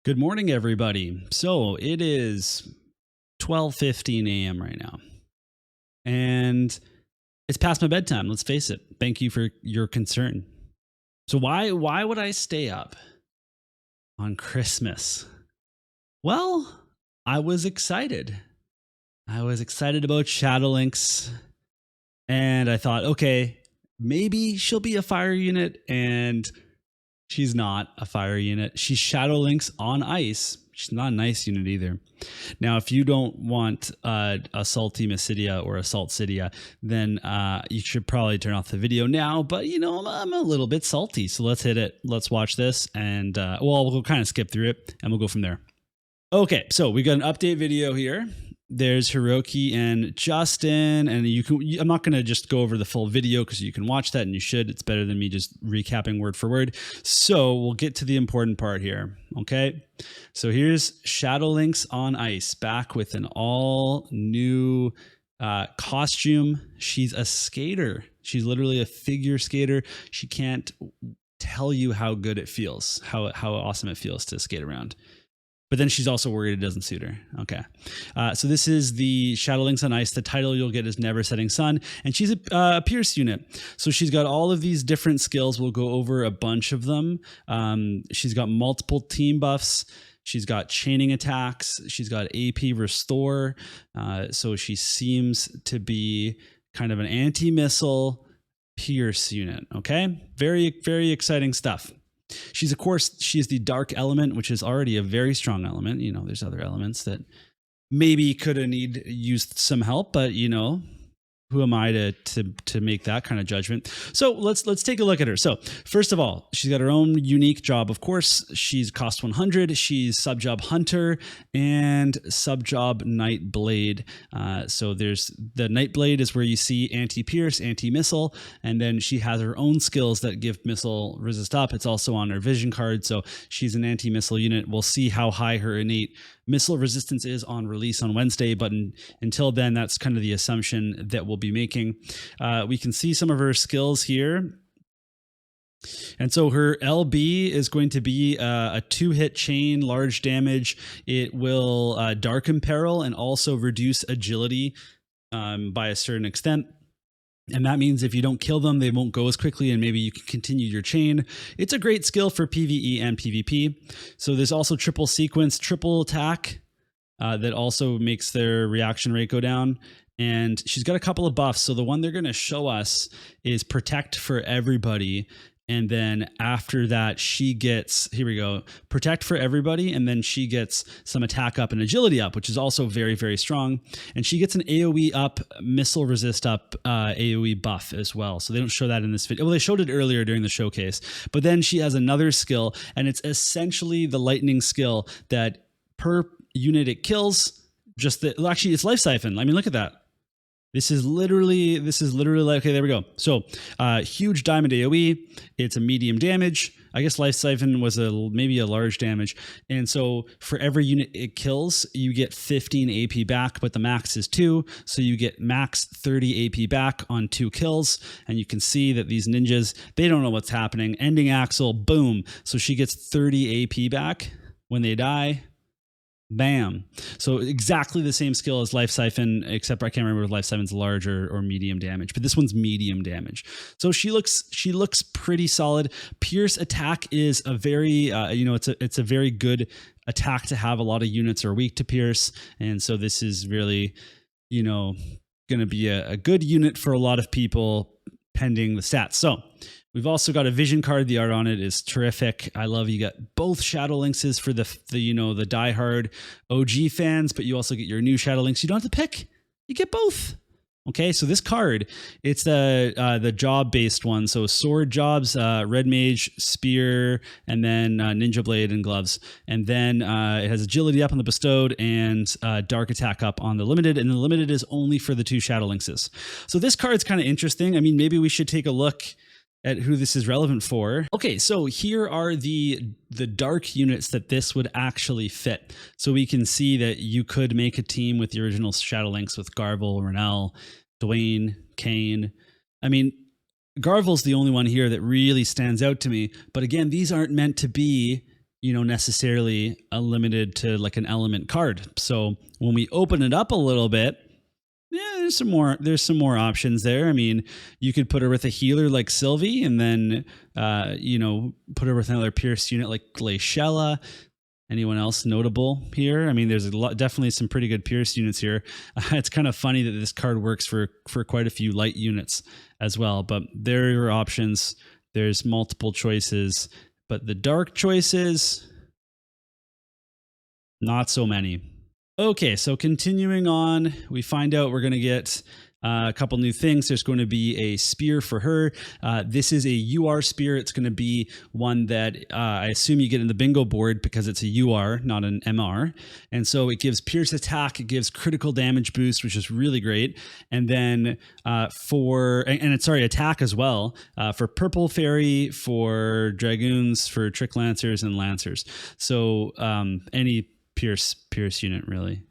Good morning, everybody. So it is 12:15 a.m. right now, and it's past my bedtime. Let's face it. Thank you for your concern. So why would I stay up on Christmas? Well, I was excited. I was excited about Shadowlynx, and I thought, okay, maybe she'll be a fire unit, and she's not a fire unit. She's Shadowlynx on ice. She's not an ice unit either. Now, if you don't want a salty Mysidia or a salt Cydia, then you should probably turn off the video now. But, you know, I'm a little bit salty. So let's hit it. Let's watch this. And, we'll kind of skip through it and we'll go from there. Okay, so we got an update video here. There's Hiroki and Justin, and I'm not going to just go over the full video because you can watch that and you should. It's better than me just recapping word for word. So we'll get to the important part here. Okay, so here's Shadowlynx on ice, back with an all new costume. She's a skater. She's literally a figure skater. She can't tell you how good it feels, how awesome it feels to skate around. But then she's also worried it doesn't suit her. Okay. So this is the Shadowlynx on Ice. The title you'll get is Never Setting Sun. And she's a Pierce unit. So she's got all of these different skills. We'll go over a bunch of them. She's got multiple team buffs. She's got chaining attacks. She's got AP Restore. So she seems to be kind of an anti-missile Pierce unit. Okay. Very, very exciting stuff. She's the dark element, which is already a very strong element. You know, there's other elements that maybe could have used some help, but you know, who am I to make that kind of judgment? So let's take a look at her. So first of all, she's got her own unique job. Of course, she's cost 100. She's subjob Hunter and subjob Night Blade. So there's the Night Blade is where you see anti-pierce, anti-missile, and then she has her own skills that give missile resist up. It's also on her vision card. So she's an anti-missile unit. We'll see how high her innate missile resistance is on release on Wednesday, but until then, that's kind of the assumption that we'll be making. We can see some of her skills here. And so her LB is going to be a 2-hit chain, large damage. It will darken peril and also reduce agility by a certain extent. And that means if you don't kill them, they won't go as quickly and maybe you can continue your chain. It's a great skill for PvE and PvP. So there's also triple sequence, triple attack that also makes their reaction rate go down. And she's got a couple of buffs. So the one they're going to show us is protect for everybody. And then after that, she gets, here we go, protect for everybody. And then she gets some attack up and agility up, which is also very, very strong. And she gets an AoE up, missile resist up AoE buff as well. So they don't show that in this video. Well, they showed it earlier during the showcase. But then she has another skill, and it's essentially the lightning skill that per unit it kills, actually it's Life Siphon. I mean, look at that. This is literally like, okay, there we go. So huge diamond AoE. It's a medium damage. I guess Life Siphon was maybe a large damage. And so for every unit it kills, you get 15 AP back, but the max is 2. So you get max 30 AP back on 2 kills. And you can see that these ninjas, they don't know what's happening. Ending Axle, boom. So she gets 30 AP back when they die. Bam. So exactly the same skill as Life Siphon, except I can't remember if Life Siphon's large or medium damage, but this one's medium damage. So she looks pretty solid. Pierce attack is a very, it's a very good attack to have. A lot of units are weak to Pierce. And so this is really, going to be a good unit for a lot of people pending the stats. So we've also got a vision card. The art on it is terrific. I love you got both Shadowlynxes for the diehard OG fans, but you also get your new Shadowlynx. You don't have to pick. You get both. Okay, so this card, it's the job-based one. So sword jobs, red mage, spear, and then ninja blade and gloves. And then it has agility up on the bestowed and dark attack up on the limited. And the limited is only for the 2 Shadowlynxes. So this card's kind of interesting. I mean, maybe we should take a look at who this is relevant for. Okay, so here are the dark units that this would actually fit. So we can see that you could make a team with the original Shadowlynx with Garvel, Renell, Dwayne, Kane. I mean, Garvel's the only one here that really stands out to me. But again, these aren't meant to be necessarily limited to like an element card. So when we open it up a little bit, there's some more options there. I mean, you could put her with a healer like Sylvie, and then put her with another pierce unit like Glaciella. Anyone else notable here? I mean, there's definitely some pretty good pierce units here. It's kind of funny that this card works for quite a few light units as well, but there are options. There's multiple choices, but the dark choices, not so many. Okay, so continuing on, we find out we're going to get a couple new things. There's going to be a spear for her. This is a UR spear. It's going to be one that I assume you get in the bingo board because it's a UR, not an MR. And so it gives pierce attack. It gives critical damage boost, which is really great. And then attack as well, for purple fairy, for dragoons, for trick lancers and lancers. So any Pierce unit, really.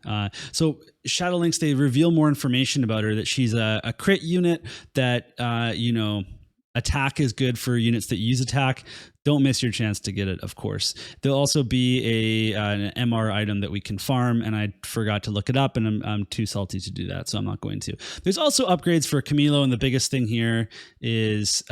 So Shadowlynx, they reveal more information about her, that she's a crit unit, that attack is good for units that use attack. Don't miss your chance to get it, of course. There'll also be an MR item that we can farm, and I forgot to look it up, and I'm too salty to do that, so I'm not going to. There's also upgrades for Camilo, and the biggest thing here is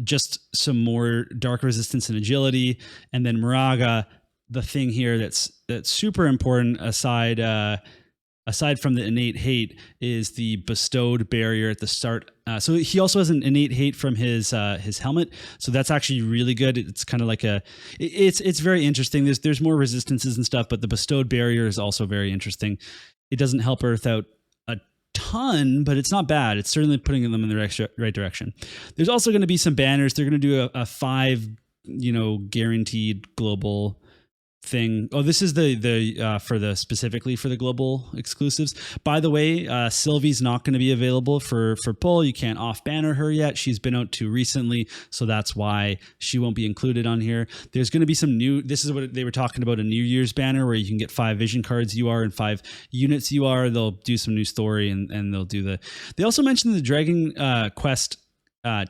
just some more dark resistance and agility, and then Moraga. The thing here that's super important, aside from the innate hate, is the bestowed barrier at the start. So he also has an innate hate from his helmet, so that's actually really good. It's kind of like it's very interesting. There's more resistances and stuff, but the bestowed barrier is also very interesting. It doesn't help Earth out a ton, but it's not bad. It's certainly putting them in the right direction. There's also going to be some banners. They're going to do a 5 guaranteed global thing. Oh, this is specifically for the global exclusives. By the way, Sylvie's not going to be available for pull. You can't off banner her yet. She's been out too recently, so that's why she won't be included on here. There's going to be some new, this is what they were talking about, a New Year's banner where you can get 5 vision cards UR and 5 units UR. They'll do some new story, and they'll do they also mentioned the Dragon Quest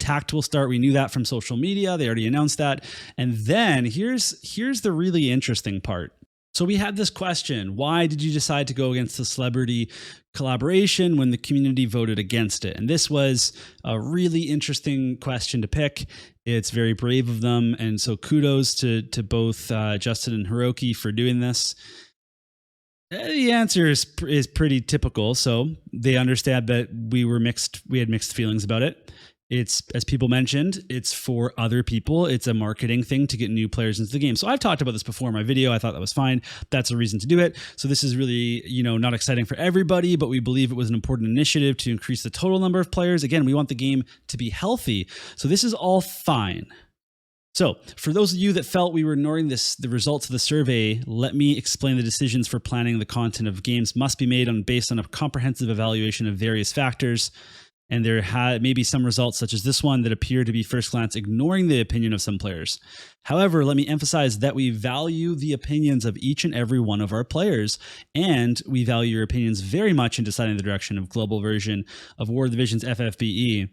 tact will start. We knew that from social media. They already announced that. And then here's the really interesting part. So we had this question: why did you decide to go against the celebrity collaboration when the community voted against it? And this was a really interesting question to pick. It's very brave of them, and so kudos to both Justin and Hiroki for doing this. The answer is pretty typical. So they understand that we had mixed feelings about it. It's, as people mentioned, it's for other people. It's a marketing thing to get new players into the game. So I've talked about this before in my video. I thought that was fine. That's a reason to do it. So this is really, not exciting for everybody, but we believe it was an important initiative to increase the total number of players. Again, we want the game to be healthy. So this is all fine. So for those of you that felt we were ignoring the results of the survey, let me explain the decisions for planning the content of games must be made based on a comprehensive evaluation of various factors. And there may be some results, such as this one, that appear to be first glance ignoring the opinion of some players. However, let me emphasize that we value the opinions of each and every one of our players, and we value your opinions very much in deciding the direction of global version of War of the Visions FFBE.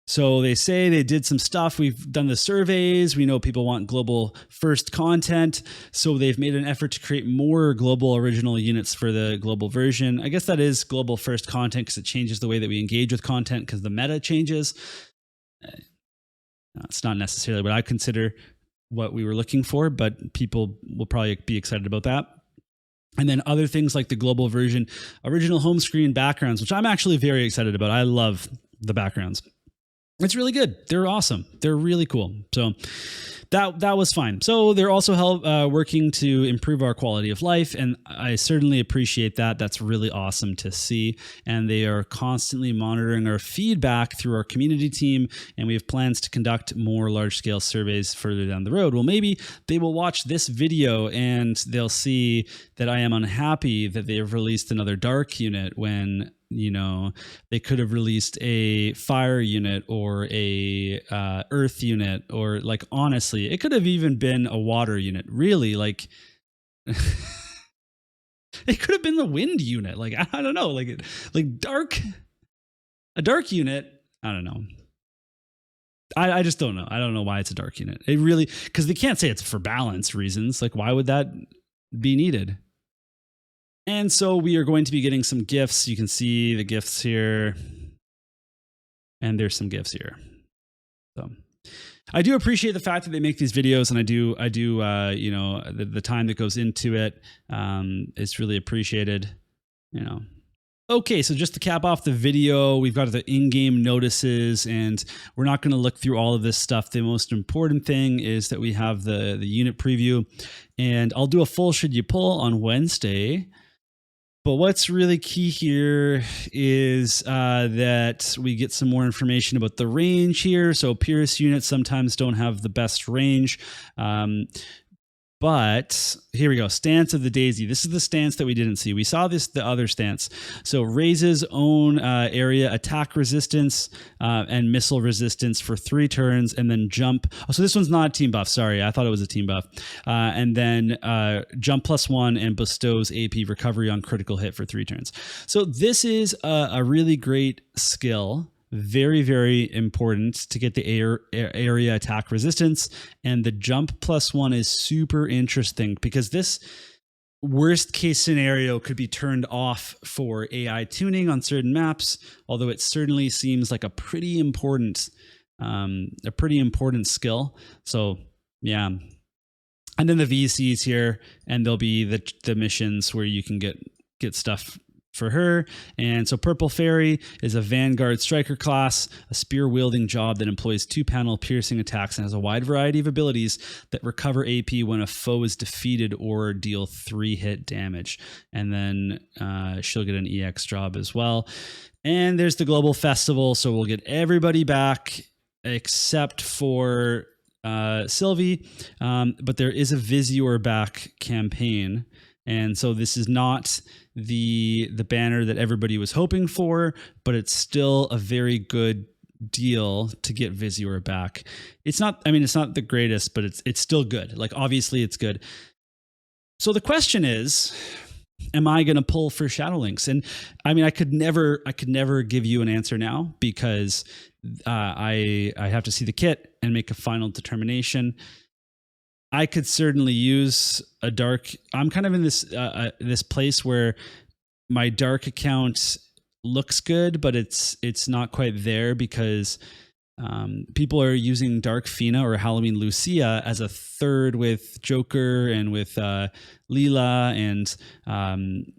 So they say they did some stuff. We've done the surveys. We know people want global first content. So they've made an effort to create more global original units for the global version. I guess that is global first content because it changes the way that we engage with content because the meta changes. It's not necessarily what I consider what we were looking for, but people will probably be excited about that. And then other things like the global version, original home screen backgrounds, which I'm actually very excited about. I love the backgrounds. It's really good. They're awesome. They're really cool. So that was fine. So they're also working to improve our quality of life, and I certainly appreciate that. That's really awesome to see. And they are constantly monitoring our feedback through our community team, and we have plans to conduct more large-scale surveys further down the road. Well, maybe they will watch this video and they'll see that I am unhappy that they have released another dark unit when they could have released a fire unit or a earth unit, or like, honestly, it could have even been a water unit. Really, like it could have been the wind unit. Like, I don't know, like a dark unit. I don't know. I just don't know. I don't know why it's a dark unit. It really, because they can't say it's for balance reasons. Like, why would that be needed? And so we are going to be getting some gifts. You can see the gifts here. And there's some gifts here. So I do appreciate the fact that they make these videos, and I do, you know, the time that goes into it is really appreciated, you know. Okay, so just to cap off the video, we've got the in-game notices, and we're not going to look through all of this stuff. The most important thing is that we have the unit preview, and I'll do a full should you pull on Wednesday. But what's really key here is that we get some more information about the range here. So Pierce units sometimes don't have the best range. But here we go. Stance of the Daisy. This is the stance that we didn't see. We saw the other stance. So raises own area attack resistance and missile resistance for 3 turns, and then jump. Oh, so this one's not a team buff. Sorry, I thought it was a team buff. And then jump +1 and bestows AP recovery on critical hit for 3 turns. So this is a really great skill. Very, very important to get the area attack resistance, and the jump +1 is super interesting because this worst case scenario could be turned off for AI tuning on certain maps, although it certainly seems like a pretty important skill. So yeah. And then the VCs here, and there'll be the missions where you can get stuff for her. And so Purple Fairy is a Vanguard Striker class, a spear-wielding job that employs 2-panel piercing attacks and has a wide variety of abilities that recover AP when a foe is defeated or deal 3-hit damage. And then she'll get an EX job as well. And there's the Global Festival, so we'll get everybody back except for Sylvie, but there is a Visior back campaign. And so this is not the banner that everybody was hoping for, but it's still a very good deal to get Visior back. It's not the greatest, but it's still good. Like, obviously it's good. So the question is, am I going to pull for Shadowlynx? And I mean, I could never give you an answer now because I have to see the kit and make a final determination. I could certainly use a dark. I'm kind of in this place where my dark account looks good, but it's not quite there because people are using Dark Fina or Halloween Lucia as a third with Joker and with Leela, and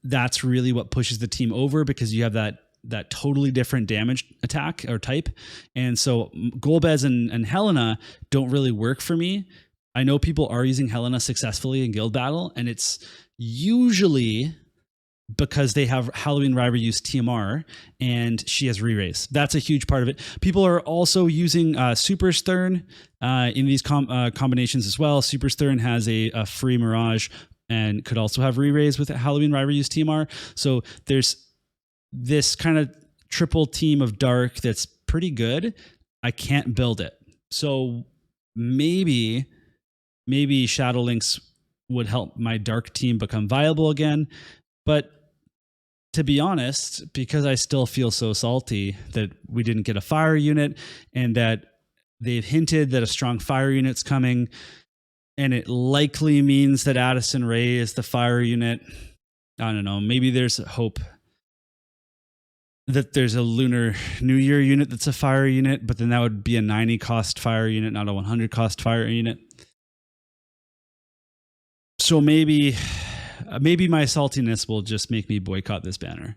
that's really what pushes the team over because you have that totally different damage attack or type. And so Golbez and Helena don't really work for me. I know people are using Helena successfully in guild battle, and it's usually because they have Halloween Riber use TMR and she has re-raise. That's a huge part of it. People are also using Super Stern in these combinations as well. Super Stern has a free Mirage and could also have re-raise with Halloween Riber use TMR. So there's this kind of triple team of dark that's pretty good. I can't build it. So maybe Shadowlynx would help my dark team become viable again. But to be honest, because I still feel so salty that we didn't get a fire unit and that they've hinted that a strong fire unit's coming, and it likely means that Addison Rae is the fire unit. I don't know. Maybe there's hope that there's a Lunar New Year unit that's a fire unit, but then that would be a 90 cost fire unit, not a 100 cost fire unit. So maybe my saltiness will just make me boycott this banner,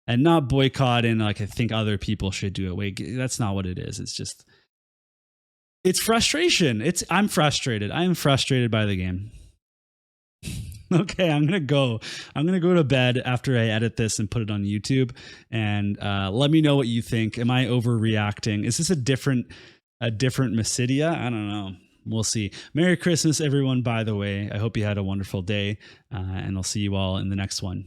and not boycott in like I think other people should do it. Wait, that's not what it is. It's just, it's frustration. I'm frustrated. I am frustrated by the game. Okay, I'm gonna go to bed after I edit this and put it on YouTube, and let me know what you think. Am I overreacting? Is this a different Mysidia? I don't know. We'll see. Merry Christmas, everyone, by the way. I hope you had a wonderful day, and I'll see you all in the next one.